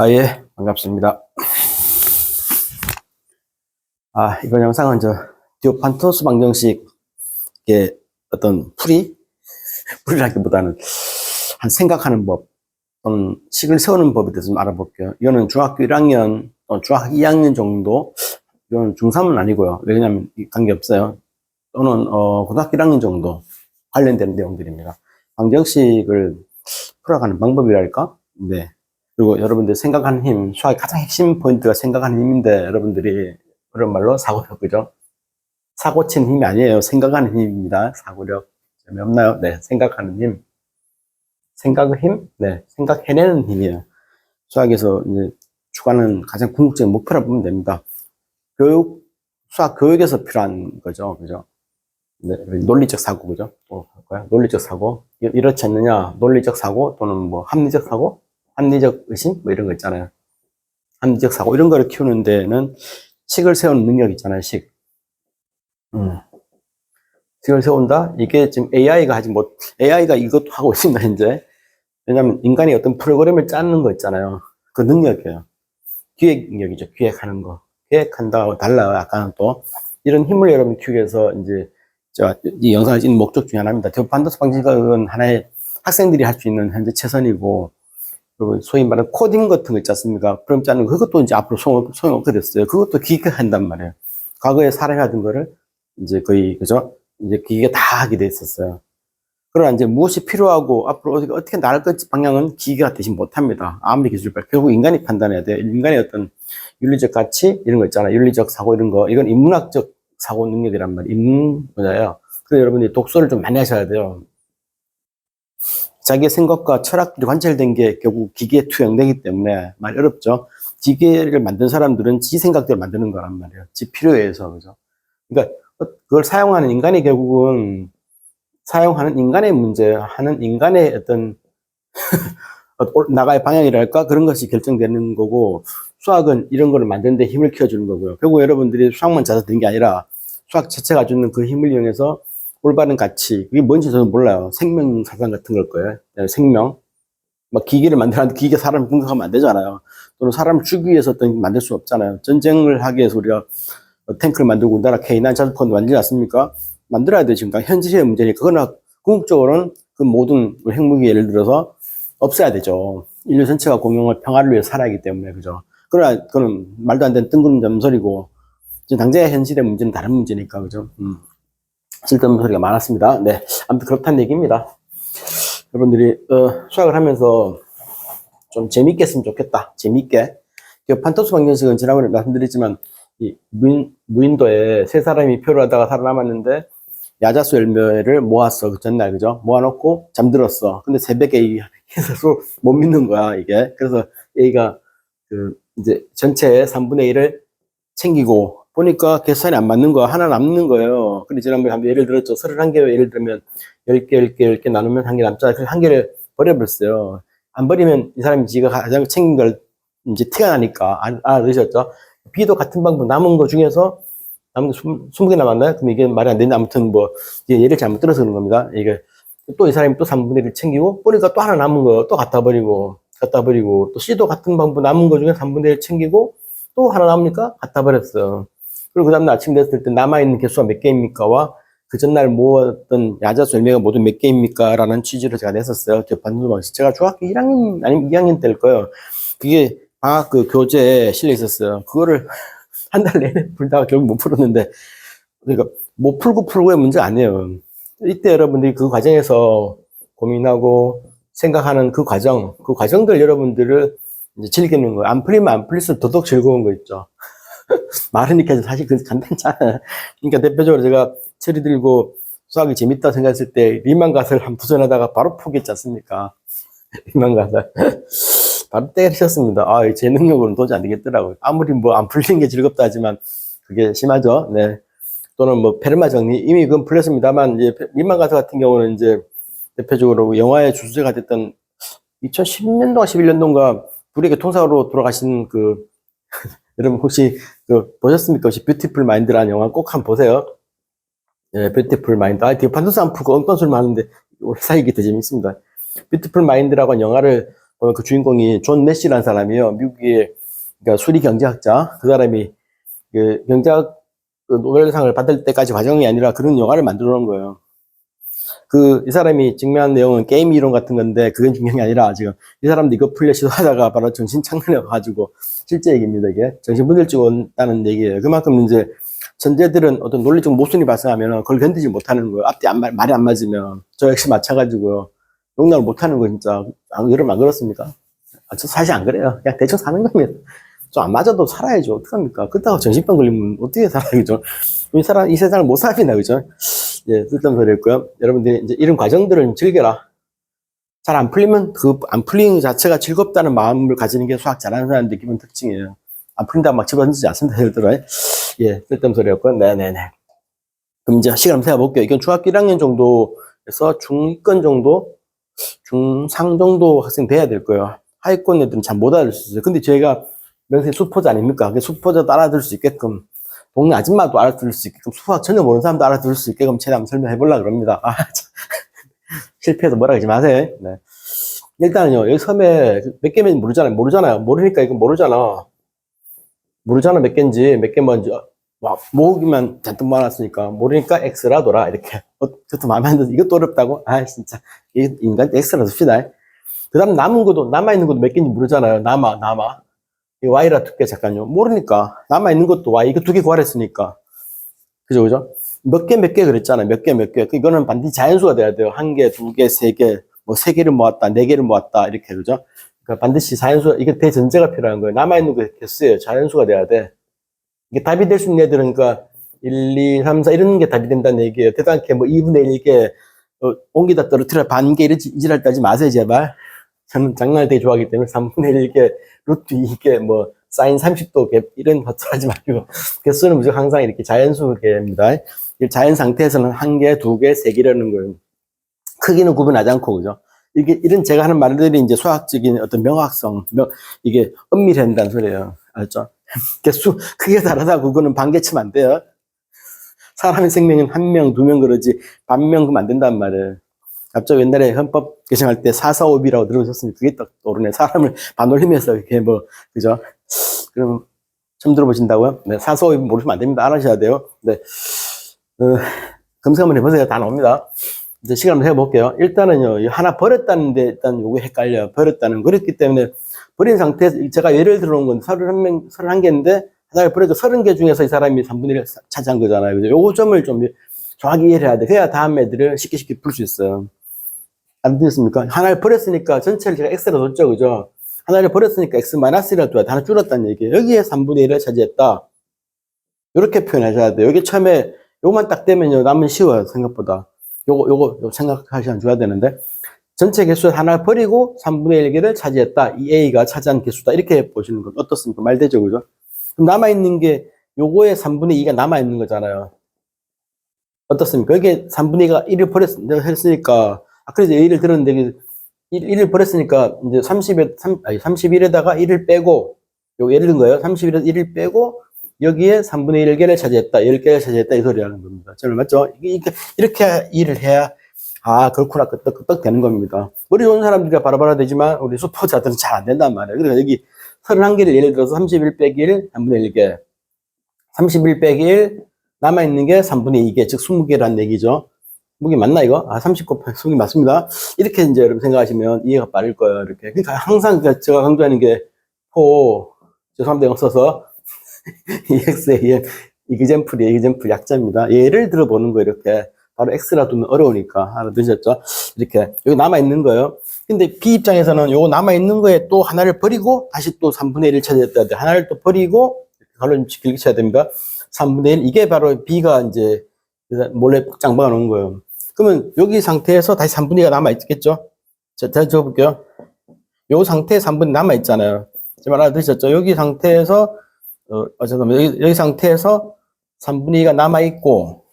예, 반갑습니다. 이번 영상은 디오판토스 방정식의 어떤 풀이라기보다는 한 생각하는 법, 식을 세우는 법에 대해서 좀 알아볼게요. 이거는 중학교 1학년, 중학교 2학년 정도, 이건 중3은 아니고요. 왜냐면 관계없어요. 또는, 고등학교 1학년 정도 관련된 내용들입니다. 방정식을 풀어가는 방법이랄까? 네. 그리고 여러분들 생각하는 힘, 수학의 가장 핵심 포인트가 생각하는 힘인데, 여러분들이 그런 말로 사고력, 그죠? 사고 친 힘이 아니에요. 생각하는 힘입니다. 사고력. 재미없나요? 네. 생각하는 힘. 생각의 힘? 네. 생각해내는 힘이에요. 수학에서 이제 추구하는 가장 궁극적인 목표라 보면 됩니다. 수학 교육에서 필요한 거죠. 그죠? 네. 논리적 사고, 그죠? 논리적 사고. 이렇지 않느냐? 논리적 사고 또는 뭐 합리적 사고? 합리적 의심? 뭐 이런 거 있잖아요. 합리적 사고. 이런 거를 키우는 데는 식을 세우는 능력 있잖아요. 식을 세운다? 이게 지금 AI가 AI가 이것도 하고 있습니다, 이제. 왜냐면 인간이 어떤 프로그램을 짜는 거 있잖아요. 그 능력이에요. 기획 능력이죠. 기획하는 거. 기획한다고 달라요. 약간은 또. 이런 힘을 여러분 키우기 위해서 이제, 이 영상을 찍는 목적 중에 하나입니다. 반도체 방정식은 하나의 학생들이 할 수 있는 현재 최선이고, 그리고 소위 말하는 코딩 같은 거 있지 않습니까? 프로그램 짜는 거, 그것도 이제 앞으로 소용없게 됐어요. 그것도 기계가 한단 말이에요. 과거에 사람이 하던 거를 이제 거의, 그죠? 이제 기계가 다 하게 돼 있었어요. 그러나 이제 무엇이 필요하고 앞으로 어떻게 나갈 건지 방향은 기계가 대신 못합니다. 아무리 기술이 발달. 결국 인간이 판단해야 돼요. 인간의 어떤 윤리적 가치 이런 거 있잖아요. 윤리적 사고 이런 거. 이건 인문학적 사고 능력이란 말이에요. 인문 분야예요. 그래서 여러분이 독서를 좀 많이 하셔야 돼요. 자기의 생각과 철학들이 관찰된 게 결국 기계에 투영되기 때문에 많이 어렵죠. 기계를 만든 사람들은 지 생각대로 만드는 거란 말이에요. 지 필요에 의해서. 그죠? 그러니까 그걸 사용하는 인간이 결국은 사용하는 인간의 문제, 하는 인간의 어떤 나가의 방향이랄까 그런 것이 결정되는 거고, 수학은 이런 거를 만드는데 힘을 키워주는 거고요. 결국 여러분들이 수학만 잘해서 되는 게 아니라 수학 자체가 주는 그 힘을 이용해서 올바른 가치, 그게 뭔지 저는 몰라요. 생명 사상 같은 걸 거예요. 생명. 막 기계를 만들었는데 기계 사람을 공격하면 안 되잖아요. 또는 사람을 죽이기 위해서 어떤 만들 수 없잖아요. 전쟁을 하기 위해서 우리가 탱크를 만들고 우리나라 K9 자주포도 만들지 않습니까? 만들어야 돼, 지금. 현실의 문제니까. 그러나 궁극적으로는 그 모든 핵무기 예를 들어서 없애야 되죠. 인류 전체가 공용을 평화를 위해 살아야 하기 때문에, 그죠? 그러나 그건 말도 안 되는 뜬구름 잡는 소리고, 지금 당장의 현실의 문제는 다른 문제니까, 그죠? 쓸데없는 소리가 많았습니다. 네. 아무튼 그렇다는 얘기입니다. 여러분들이, 수학을 하면서 좀 재밌게 했으면 좋겠다. 재밌게. 판토스 방정식은 지난번에 말씀드렸지만, 이 무인도에 세 사람이 표를 하다가 살아남았는데, 야자수 열매를 모았어. 그 전날, 그죠? 모아놓고 잠들었어. 근데 새벽에 해서 못 믿는 거야, 이게. 그래서 A가 이제 전체의 3분의 1을 챙기고, 보니까 계산이 안 맞는 거야. 하나 남는 거예요. 근데 지난번에 한번 예를 들었죠. 31개 예를 들면 10개, 10개, 10개 나누면 한 개 남잖아요. 그래서 한 개를 버려버렸어요. 안 버리면 이 사람이 지가 가장 챙긴 걸 이제 티가 나니까 알아들으셨죠? B도 같은 방법 남은 거 중에서 남은 게 20개 남았나요? 그럼 이게 말이 안 되는데 아무튼 뭐 예를 잘못 들어서 그런 겁니다. 이게 또 이 사람이 또 3분의 1을 챙기고 보니까 또 하나 남은 거 또 갖다 버리고 또 C도 같은 방법 남은 거 중에 3분의 1 챙기고 또 하나 남으니까 갖다 버렸어요. 그리고 그 다음날 아침 됐을 때 남아있는 개수가 몇 개입니까와 그 전날 모았던 야자수 열매가 모두 몇 개입니까? 라는 취지로 제가 냈었어요. 제가 중학교 1학년, 아니면 2학년 때일 거예요. 그게 방학 그 교재에 실려 있었어요. 그거를 한 달 내내 풀다가 결국 못 풀었는데, 그러니까 못 풀고의 문제 아니에요. 이때 여러분들이 그 과정에서 고민하고 생각하는 그 과정들 여러분들을 이제 즐기는 거예요. 안 풀리면 안 풀릴수록 더더욱 즐거운 거 있죠. 말하니까 사실 그 간단찮아요. 그러니까 대표적으로 제가 체리 들고 수학이 재밌다 생각했을 때 리만갓을 한번 도전하다가 바로 포기했지 않습니까? 리만갓을. 바로 때리셨습니다. 제 능력으로는 도저히 안 되겠더라고요. 아무리 뭐 안 풀리는 게 즐겁다 하지만 그게 심하죠. 네. 또는 뭐 페르마 정리 이미 그건 풀렸습니다만 이제 리만가트 같은 경우는 이제 대표적으로 영화의 주제가 됐던 2010년도가 11년도인가 불의 교통사고로 돌아가신 여러분 혹시 보셨습니까? 혹시 뷰티풀 마인드라는 영화 꼭 한번 보세요. 예, 뷰티풀 마인드. 되게 판도스 안 푸고 엉뚱한 소리만 하는데 오래 사이기 더 재밌습니다. 뷰티풀 마인드라고 하는 영화를 그 주인공이 존 내시라는 사람이에요. 미국의 그러니까 수리 경제학자. 그 사람이 그 경제학 그 노벨상을 받을 때까지 과정이 아니라 그런 영화를 만들어 놓은 거예요. 이 사람이 증명한 내용은 게임 이론 같은 건데, 그건 중요한 게 아니라, 지금, 이 사람도 이거 풀려 시도하다가 바로 정신착란해가지고, 실제 얘기입니다, 이게. 정신분열증 온다는 얘기예요. 그만큼 이제, 천재들은 어떤 논리적 모순이 발생하면 그걸 견디지 못하는 거예요. 앞뒤 말이 안 맞으면. 저 역시 마찬가지고요. 용납을 못하는 거, 진짜. 여러분 안 그렇습니까? 저 사실 안 그래요. 그냥 대충 사는 겁니다. 좀 안 맞아도 살아야죠. 어떡합니까? 그렇다고 정신병 걸리면 어떻게 살아요, 그죠? 이 세상을 못 삽니다, 그죠? 예, 쓸데없는 소리였고요. 여러분들이 이제 이런 과정들을 즐겨라. 잘 안 풀리면 안 풀리는 것 자체가 즐겁다는 마음을 가지는 게 수학 잘하는 사람들의 기본 특징이에요. 안 풀린다고 막 집어던지지 않습니다, 얘들아. 예, 쓸데없는 소리였고요. 네네네. 그럼 이제 시간 한번 세워볼게요. 이건 중학교 1학년 정도에서 중위권 정도, 중상 정도 학생 돼야 될 거예요. 하위권 애들은 잘 못 알아들 수 있어요. 근데 저희가 명세 수포자 아닙니까? 수포자도 알아들을 수 있게끔, 동네 아줌마도 알아들을 수 있게끔, 수학 전혀 모르는 사람도 알아들을 수 있게끔 최대한 설명해 보려고 그럽니다. 실패해도 뭐라 하지 마세요. 네. 일단은요, 여기 섬에 몇 개면 모르잖아요. 모르니까 이건 모르잖아. 몇 개인지, 몇 개 뭔지, 모으기만 잔뜩 모아놨으니까, 모르니까 X라더라. 이렇게. 그것도 마음에 안 들어서, 이것도 어렵다고? 진짜. 인간 X라 씁시다. 그 다음 남아있는 것도 몇 개인지 모르잖아요. 남아. 이 Y라 두께 잠깐요. 모르니까. 남아있는 것도 Y. 이거 두 개 구하랬으니까. 그죠? 몇 개 그랬잖아요. 몇 개. 이거는 반드시 자연수가 돼야 돼요. 한 개, 두 개, 세 개, 뭐 세 개를 모았다, 네 개를 모았다. 이렇게, 그죠? 그러니까 반드시 자연수가, 이게 대전제가 필요한 거예요. 남아있는 거 개수예요. 자연수가 돼야 돼. 이게 답이 될 수 있는 애들은, 그러니까 1, 2, 3, 4 이런 게 답이 된다는 얘기예요. 대단하게 뭐 2분의 1 이게, 옮기다 떨어뜨려 반개 이지랄 따지 마세요, 제발. 저는 장난을 되게 좋아하기 때문에 3분의 1 이게, 루트 2개, 뭐, 사인 30도 갭, 이런 것도 하지 말고, 개수는 무조건 항상 이렇게 자연수계입니다. 자연 상태에서는 한 개, 두 개, 세 개라는 거예요. 크기는 구분하지 않고, 그죠? 이런 제가 하는 말들이 이제 수학적인 어떤 명확성, 이게 엄밀한다는 소리예요. 알죠? 개수, 크게 다르다고 그거는 반개치면 안 돼요. 사람의 생명은 한 명, 두 명 그러지, 반명 그면 안 된단 말이에요. 갑자기 옛날에 헌법 개정할 때 445B라고 들어보셨으면 그게 딱 떠오르네. 사람을 반올리면서 이렇게 뭐, 그죠? 그럼, 처음 들어보신다고요? 네, 445B 모르시면 안 됩니다. 알아셔야 돼요. 네. 검색 한번 해보세요. 다 나옵니다. 이제 시간 한번 해볼게요. 일단은요, 하나 버렸다는데 일단 요거 헷갈려요. 버렸다는. 그렇기 때문에 버린 상태에서 제가 예를 들어 놓은 건 31개인데 하나를 버려서 30개 중에서 이 사람이 3분의 1을 차지한 거잖아요. 그죠? 요거 점을 좀 정확히 이해를 해야 돼. 그래야 다음 애들을 쉽게 풀 수 있어요. 안 되겠습니까? 하나를 버렸으니까 전체를 제가 X로 뒀죠. 그죠? 하나를 버렸으니까 X-1을 둬야 하나 줄었다는 얘기예요. 여기에 3분의 1을 차지했다. 이렇게 표현하셔야 돼요. 여기 처음에 요만 딱 되면요. 남은 쉬워요. 생각보다. 요거 생각할 시간 줘야 되는데. 전체 개수 하나 버리고 3분의 1개를 차지했다. 이 A가 차지한 개수다. 이렇게 보시는 건 어떻습니까? 말 되죠. 그죠? 그럼 남아있는 게 요거에 3분의 2가 남아있는 거잖아요. 어떻습니까? 여기 3분의 2가 1을 버렸으니까, 그래서 A를 들었는데, 1을 버렸으니까, 이제 31에다가 1을 빼고, 요 예를 든 거예요. 31에서 1을 빼고, 여기에 3분의 1개를 차지했다, 10개를 차지했다, 이 소리 하는 겁니다. 저는 맞죠? 이렇게 일을 해야, 그렇구나, 끄떡끄떡 되는 겁니다. 머리 좋은 사람들이 바로바로 되지만, 우리 수포자들은 잘 안 된단 말이에요. 그러니까 여기 31개를 예를 들어서 31 빼기 1, 3분의 1개. 31 빼기 1, 남아있는 게 3분의 2개, 즉 20개라는 얘기죠. 무게 맞나, 이거? 30 곱하기 20개 맞습니다. 이렇게 이제 여러분 생각하시면 이해가 빠를 거예요, 이렇게. 그러니까 항상 제가 강조하는 게, 죄송합니다, 영어 써서. EX의 이그젠플 약자입니다. 예를 들어보는 거 이렇게. 바로 X라 두면 어려우니까. 알아두셨죠? 이렇게. 여기 남아있는 거예요. 근데 B 입장에서는 요거 남아있는 거에 또 하나를 버리고, 다시 또 3분의 1을 찾아야 돼. 하나를 또 버리고, 결론 길게 쳐야 됩니다. 3분의 1. 이게 바로 B가 이제 몰래 짱박아 놓은 거예요. 그러면 여기 상태에서 다시 3분의 2가 남아있겠죠? 제가 적어볼게요. 요 상태에 3분의 2 남아있잖아요. 제 말 알아들으셨죠? 여기 상태에서, 잠깐만. 여기 상태에서 3분의 2가 남아있고,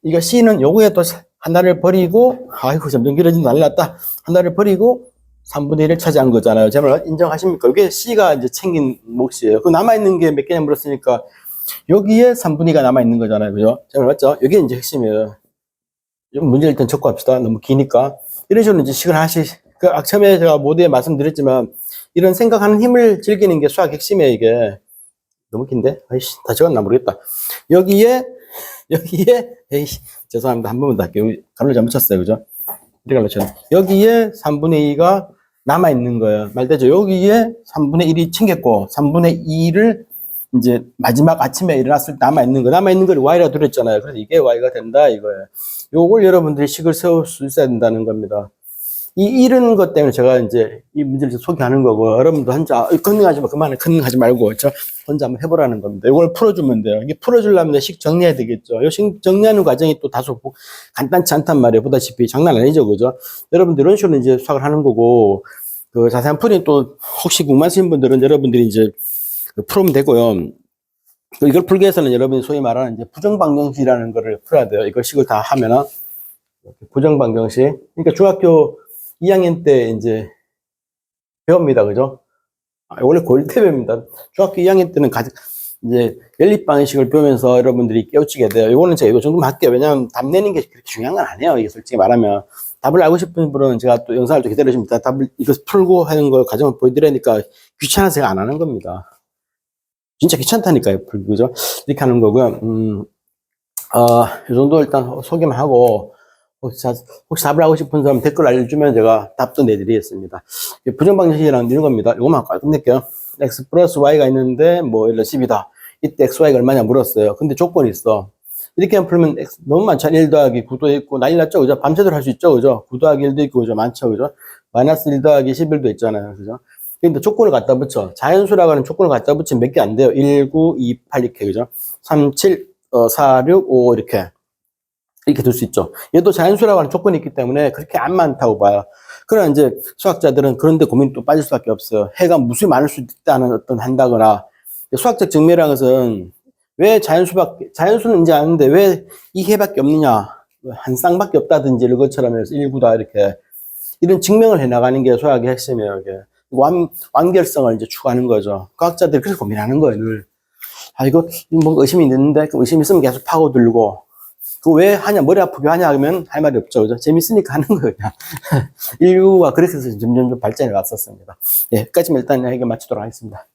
이거 C는 요거에 또 하나를 버리고, 아이고, 점점 길어진다, 난리 났다. 하나를 버리고, 3분의 1을 차지한 거잖아요. 제 말 인정하십니까? 이게 C가 이제 챙긴 몫이에요. 그 남아있는 게 몇 개냐 물었으니까, 여기에 3분의 2가 남아있는 거잖아요. 그죠? 제 말 맞죠? 이게 이제 핵심이에요. 좀 문제 일단 적고 합시다. 너무 기니까. 이런 식으로 이제 식을 하시, 처음에 제가 모두에 말씀드렸지만, 이런 생각하는 힘을 즐기는 게 수학 핵심이에요, 이게. 너무 긴데? 아이씨, 다 적었나 모르겠다. 여기에, 에이씨, 죄송합니다. 한 번만 더 할게요. 가로를 잘못 쳤어요, 그죠? 이렇게 가로 쳤네. 여기에 3분의 2가 남아있는 거예요. 말되죠? 여기에 3분의 1이 챙겼고, 3분의 2를 이제 마지막 아침에 일어났을 때 남아있는 거. 남아있는 걸 y라고 들었잖아요. 그래서 이게 y가 된다, 이거예요. 요걸 여러분들이 식을 세울 수 있어야 된다는 겁니다. 이런 것 때문에 제가 이제 이 문제를 소개하는 거고, 여러분도 혼자, 컨닝하지 마, 그만해, 컨닝하지 말고, 혼자 한번 해보라는 겁니다. 이걸 풀어주면 돼요. 이게 풀어주려면 식 정리해야 되겠죠. 이 식 정리하는 과정이 또 다소 간단치 않단 말이에요. 보다시피 장난 아니죠, 그죠? 여러분들 이런 식으로 이제 수학을 하는 거고, 그 자세한 풀이 또 혹시 궁금하신 분들은 여러분들이 이제 풀으면 되고요. 이걸 풀기 위해서는 여러분이 소위 말하는 이제 부정방정식이라는 거를 풀어야 돼요. 이걸 식을 다 하면은. 부정방정식. 그러니까 중학교 2학년 때 이제 배웁니다. 그죠? 원래 고1 때 배웁니다. 중학교 2학년 때는 이제 연립방정식을 배우면서 여러분들이 깨우치게 돼요. 이거는 제가 이거 정도만 할게요. 왜냐하면 답 내는 게 그렇게 중요한 건 아니에요. 이게 솔직히 말하면. 답을 알고 싶은 분은 제가 또 영상을 또 기다려주시면 답을 이거 풀고 하는 걸 과정을 보여드리니까 귀찮아서 제가 안 하는 겁니다. 진짜 귀찮다니까요. 그죠? 이렇게 하는 거고요. 이 정도 일단 소개만 하고, 혹시 답을 하고 싶은 사람 댓글 알려주면 제가 답도 내드리겠습니다. 부정방정식이라는 이런 겁니다. 이거만 끝낼게요. x 플러스 y가 있는데, 뭐, 예를 들어 10이다. 이때 x, y가 얼마냐 물었어요. 근데 조건이 있어. 이렇게만 풀면 x 너무 많잖아. 1 더하기 9도 있고, 난리 났죠. 그죠? 밤새도록 할 수 있죠. 그죠? 9 더하기 1도 있고, 그죠? 많죠. 그죠? 마이너스 1 더하기 11도 있잖아요. 그죠? 근데 조건을 갖다 붙여. 자연수라고 하는 조건을 갖다 붙이면 몇 개 안 돼요. 1, 9, 2, 8 이렇게. 그죠? 3, 7, 4, 6, 5 이렇게. 이렇게 둘 수 있죠. 얘도 자연수라고 하는 조건이 있기 때문에 그렇게 안 많다고 봐요. 그러나 이제 수학자들은 그런데 고민이 또 빠질 수밖에 없어요. 해가 무수히 많을 수 있다는 어떤 한다거나. 수학적 증명이라는 것은 왜 자연수는 이제 아는데 왜 이 해밖에 없느냐. 한 쌍밖에 없다든지 이런 것처럼 해서 1구다 이렇게. 이런 증명을 해 나가는 게 수학의 핵심이에요. 이게. 완결성을 이제 추구하는 거죠. 과학자들이 그래서 고민하는 거예요, 늘. 이거 뭔가 의심이 있는데, 그 의심 있으면 계속 파고들고, 그거 왜 하냐, 머리 아프게 하냐 하면 할 말이 없죠. 그죠? 재밌으니까 하는 거예요, 그냥. 인류가 그렇게 해서 점점 발전해 왔었습니다. 예, 여기까지만 일단 여기 마치도록 하겠습니다.